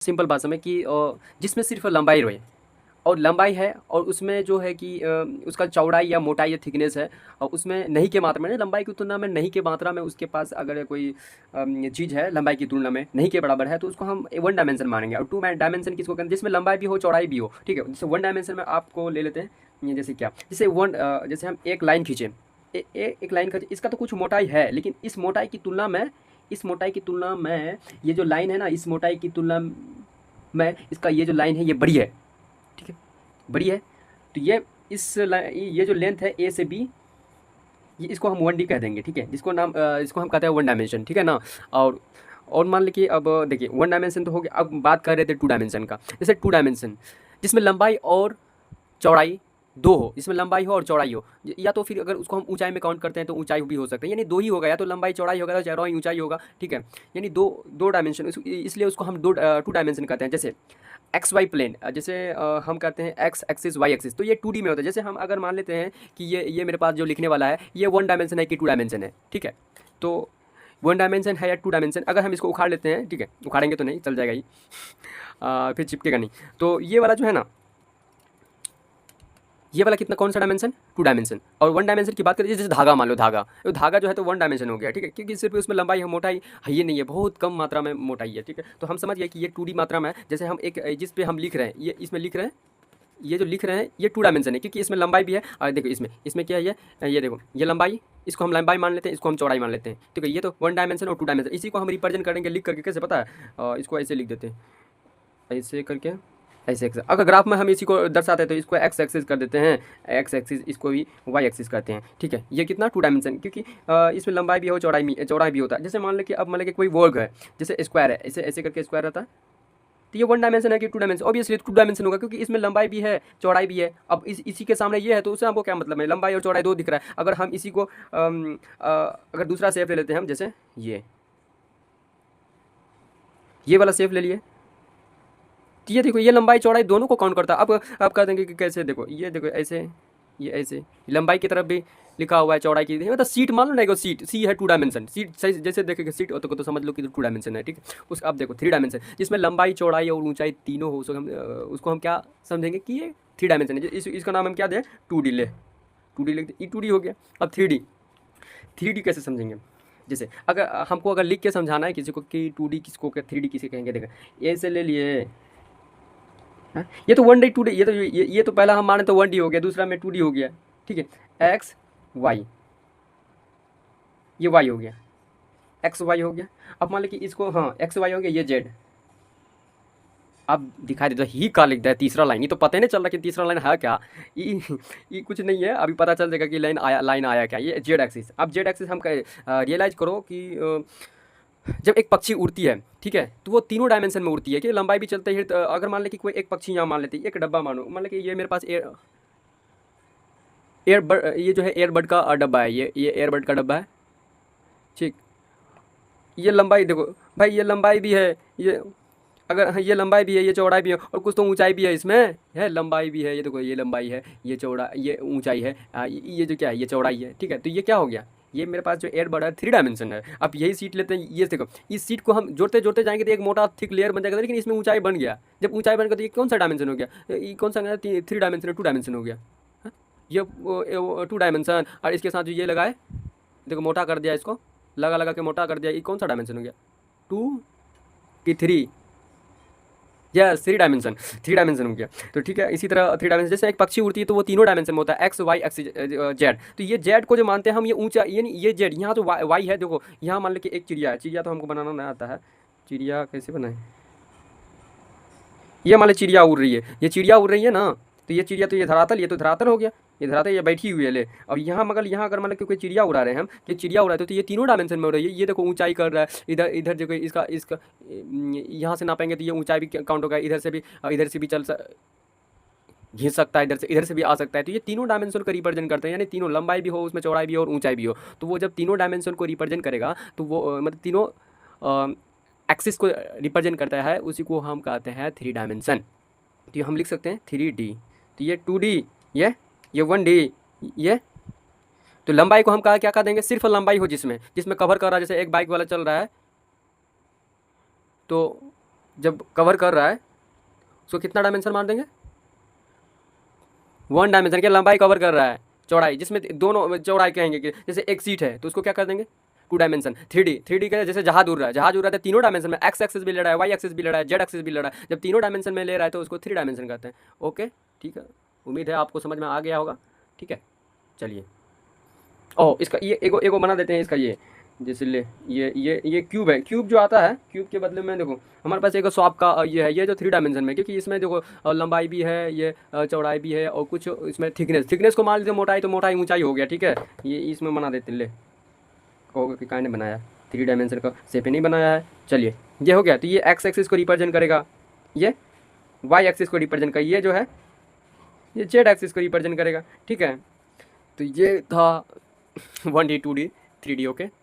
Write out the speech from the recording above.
Simple भाषा में कि जिसमें सिर्फ लंबाई रहे और लंबाई है और उसमें जो है कि उसका चौड़ाई या मोटाई या थिकनेस है और उसमें नहीं के मात्रा में, लंबाई की तुलना में नहीं के मात्रा में उसके पास अगर कोई चीज़ है लंबाई की तुलना में नहीं के बराबर है तो उसको हम वन डायमेंशन मानेंगे। और टू डायमेंशन किसको कहते हैं, जिसमें लंबाई भी हो चौड़ाई भी हो, ठीक है। जैसे वन डायमेंशन में आपको ले लेते हैं, ये जैसे क्या, जैसे जैसे हम एक लाइन खींचें, एक लाइन खींचे, इसका तो कुछ मोटाई है लेकिन इस मोटाई की तुलना में ये जो लाइन है ना, इस मोटाई की तुलना में इसका ये जो लाइन है ये बड़ी है, ठीक है, बड़ी है। तो ये जो लेंथ है ए से बी, ये इसको हम 1D कह देंगे, ठीक है, इसको हम कहते हैं वन डायमेंशन, ठीक है ना। और मान लीजिए अब देखिए वन डायमेंशन तो हो गया, अब बात कर रहे थे टू डायमेंशन का। जैसे टू डायमेंशन जिसमें लंबाई और चौड़ाई दो हो, इसमें लंबाई हो और चौड़ाई हो, या तो फिर अगर उसको हम ऊंचाई में काउंट करते हैं तो ऊंचाई भी हो सकता है, यानी दो ही होगा, या तो लंबाई चौड़ाई होगा या चौड़ाई ऊंचाई होगा, ठीक है। यानी दो दो डायमेंशन, इसलिए उसको हम टू डायमेंशन कहते हैं। जैसे एक्स वाई प्लेन, जैसे हम कहते हैं एक्स एक्सिस वाई एक्सिस, तो ये 2D में होता है। जैसे हम अगर मान लेते हैं कि ये मेरे पास जो लिखने वाला है ये वन डायमेंशन है कि टू डायमेंशन है, ठीक है। तो वन डायमेंशन है या टू डायमेंशन, अगर हम इसको उखाड़ लेते हैं, ठीक है, उखाड़ेंगे तो नहीं चल जाएगा ही फिर चिपकेगा नहीं। तो ये वाला जो है ना, ये वाला कितना, कौन सा डायमेंशन, टू डायमेंशन। और वन डायमेंशन की बात करें, जैसे धागा मान लो, धागा, तो धागा जो है तो वन डायमेंशन हो गया, ठीक है, क्योंकि सिर्फ उसमें लंबाई है, मोटाई है ये नहीं है, बहुत कम मात्रा में मोटाई है, ठीक है। तो हम समझ गए कि ये 2D मात्रा में है। जैसे हम एक जिस पे हम लिख रहे हैं, ये इसमें लिख रहे हैं, ये जो लिख रहे हैं ये टू डायमेंशन है, क्योंकि इसमें लंबाई भी है। और देखो इसमें क्या है, ये देखो ये लंबाई, इसको हम लंबाई मान लेते हैं, इसको हम चौड़ाई मान लेते हैं, ठीक है। ये तो वन डायमेंशन और टू डायमेंशन, इसी को हम रिप्रेजेंट करेंगे लिख करके, कैसे पता है, इसको ऐसे लिख देते हैं, ऐसे करके, ऐसे एक्स। अगर ग्राफ में हम इसी को दर्शाते हैं तो इसको एक्स एक्सिस कर देते हैं, एक्स एक्सिस, इसको भी वाई एक्सिस करते हैं, ठीक है। ये कितना, टू डायमेंशन, क्योंकि इसमें लंबाई भी हो चौड़ाई भी होता है। जैसे मान लें कि अब मान लें कि कोई वर्ग है, जैसे स्क्वायर है, ऐसे ऐसे करके स्क्वायर रहता है, तो ये वन डायमेंशन है कि two dimension, obviously two dimension होगा, क्योंकि इसमें लंबाई भी है चौड़ाई भी है। अब इसी के सामने ये है तो उससे हमको क्या मतलब है, लंबाई और चौड़ाई दो दिख रहा है। अगर हम इसी को अगर दूसरा शेप ले लेते हैं हम, जैसे ये वाला शेप ले लिए, तो ये देखो ये लंबाई चौड़ाई दोनों को काउंट करता है। अब कह देंगे कि कैसे, देखो ये देखो ऐसे, ये ऐसे लंबाई की तरफ भी लिखा हुआ है, चौड़ाई की, मतलब सीट मान लो ना, सीट सी है टू डायमेंशन, सीट सही जैसे देखेंगे सीट तो समझ लो कि टू डायमेंशन है, ठीक है। उस अब देखो थ्री डायमेंशन, जिसमें लंबाई चौड़ाई और ऊंचाई तीनों हो, उसको हम क्या समझेंगे कि ये थ्री डायमेंशन है। इसका नाम हम क्या दें, 2D ले, 2D लिख दे, 2D हो गया। अब 3D कैसे समझेंगे, जैसे अगर लिख के समझाना है किसी को कि 2D किसको 3D किसे कहेंगे, देखा ऐसे ले लिए, ये तो 1D 2D, ये तो पहला हम माने तो 1D हो गया, दूसरा में 2D हो गया, ठीक है। एक्स वाई, ये वाई हो गया, एक्स वाई हो गया। अब मान लो कि इसको, हाँ एक्स वाई हो गया, ये जेड। अब दिखाई देता ही का लिख दिया तीसरा लाइन, ये तो पता ही नहीं चल रहा कि तीसरा लाइन है क्या, ये कुछ नहीं है, अभी पता चल जाएगा कि लाइन आया क्या, ये जेड एक्सिस। अब जेड एक्सिस हम रियलाइज करो कि जब एक पक्षी उड़ती है, ठीक है, तो वो तीनों डायमेंशन में उड़ती है कि लंबाई भी चलते है। अगर मान ले कि कोई एक पक्षी यहाँ मान लेते हैं, एक डब्बा मानो, मान ले कि ये मेरे पास एयरबड, ये जो है एयरबड का डब्बा है, ये एयरबड का डब्बा है, ठीक। ये लंबाई देखो भाई, ये लंबाई भी है, ये अगर हाँ, ये लंबाई भी है, ये चौड़ाई भी है, और कुछ तो ऊंचाई भी है, इसमें है लंबाई भी है, ये देखो ये लंबाई है, ये ऊंचाई है, ये जो क्या है, ये चौड़ाई है, ठीक है। तो ये क्या हो गया, ये मेरे पास जो एयरबड है थ्री डायमेंशन है। अब यही सीट लेते हैं, ये देखो इस सीट को हम जोड़ते जोड़ते जाएंगे तो एक मोटा थिक लेयर बन जाएगा, लेकिन इसमें ऊंचाई बन गया। जब ऊंचाई बन गया तो ये कौन सा डायमेंशन हो गया, ये कौन सा थ्री डायमेंशन, टू डायमेंशन हो गया, हाँ? ये टू डायमेंशन, और इसके साथ जो ये लगाए, देखो मोटा कर दिया, इसको लगा लगा के मोटा कर दिया, ये कौन सा डायमेंशन हो गया, 2 की 3, यस थ्री डायमेंशन हो गया। तो ठीक है, इसी तरह थ्री डायमेंशन, जैसे एक पक्षी उड़ती है तो वो तीनों डायमेंशन में होता है, एक्स वाई एक्स जेड। तो ये जेड को जो मानते हैं हम, ये ऊंचा, ये जेड, यहाँ जो वाई है, देखो यहाँ मान लो कि एक चिड़िया है, चिड़िया तो हमको बनाना नहीं आता है, चिड़िया कैसे बनाए, ये मान लो चिड़िया उड़ रही है, ये चिड़िया उड़ रही है ना, तो ये चिड़िया तो ये धरातल, ये तो धरातल हो गया, ये धरातल, ये बैठी हुई है ले। और यहाँ मगर यहाँ अगर मान लो कोई चिड़िया उड़ा रहे हैं हम, कि चिड़िया उड़ा रहे तो ये तीनों डायमेंशन में हो रही है। ये देखो ऊंचाई कर रहा है, इधर इधर देखो इसका इसका यहाँ से नापेंगे तो ये ऊंचाई भी काउंट होगा, इधर से भी चल घिस सकता है, इधर से भी आ सकता है। तो ये तीनों डायमेंशन को रिप्रेजेंट करते हैं, यानी तीनों लंबाई भी हो, उसमें चौड़ाई भी हो और ऊंचाई भी हो। तो वो जब तीनों डायमेंशन को रिप्रेजेंट करेगा तो वो मतलब तीनों एक्सिस को रिप्रेजेंट करता है, उसी को हम कहते हैं थ्री डायमेंशन। तो हम लिख सकते हैं 3D, तो ये 2D, ये 1D, ये तो लंबाई को हम क्या कह देंगे, सिर्फ लंबाई हो जिसमें कवर कर रहा है, जैसे एक बाइक वाला चल रहा है तो जब कवर कर रहा है उसको कितना डायमेंशन मान देंगे, 1 डायमेंशन की लंबाई कवर कर रहा है, चौड़ाई, जिसमें दोनों चौड़ाई कहेंगे कि जैसे एक सीट है तो उसको क्या कर देंगे 2 डायमेंशन। 3D का जैसे जहाज उड़ रहा है, जहाज उड़ रहा है तीनों डायमेंशन में, एक्स एक्सिस भी ले रहा है, वाई एक्सिस भी ले रहा है, जेड एक्सिस भी ले रहा है। जब तीनों डायमेंशन में ले रहा है तो उसको 3 डायमेंशन कहते हैं। ओके ठीक है, उम्मीद है आपको समझ में आ गया होगा। ठीक है चलिए, ओह इसका ये एगो एगो बना देते हैं इसका, ये जैसे ले ये क्यूब है, क्यूब जो आता है क्यूब के बदले में देखो हमारे पास एक शॉप का ये है, ये जो 3 डायमेंशन में, क्योंकि इसमें देखो लंबाई भी है, ये चौड़ाई भी है, और कुछ इसमें थिकनेस को मान लीजिए, मोटाई तो मोटाई ऊंचाई हो गया। ठीक है, ये इसमें बना देते ले, कहोगे कि काहे ने बनाया, 3 डायमेंशन का शेप ही नहीं बनाया है। चलिए ये हो गया, तो ये एक्स एक्सिस को रिप्रेजेंट करेगा, ये वाई एक्सिस को रिप्रेजेंट करेगा, ये जो है ये जेड एक्सिस को रिप्रेजेंट करेगा। ठीक है, तो ये था 1D 2D 3D। ओके।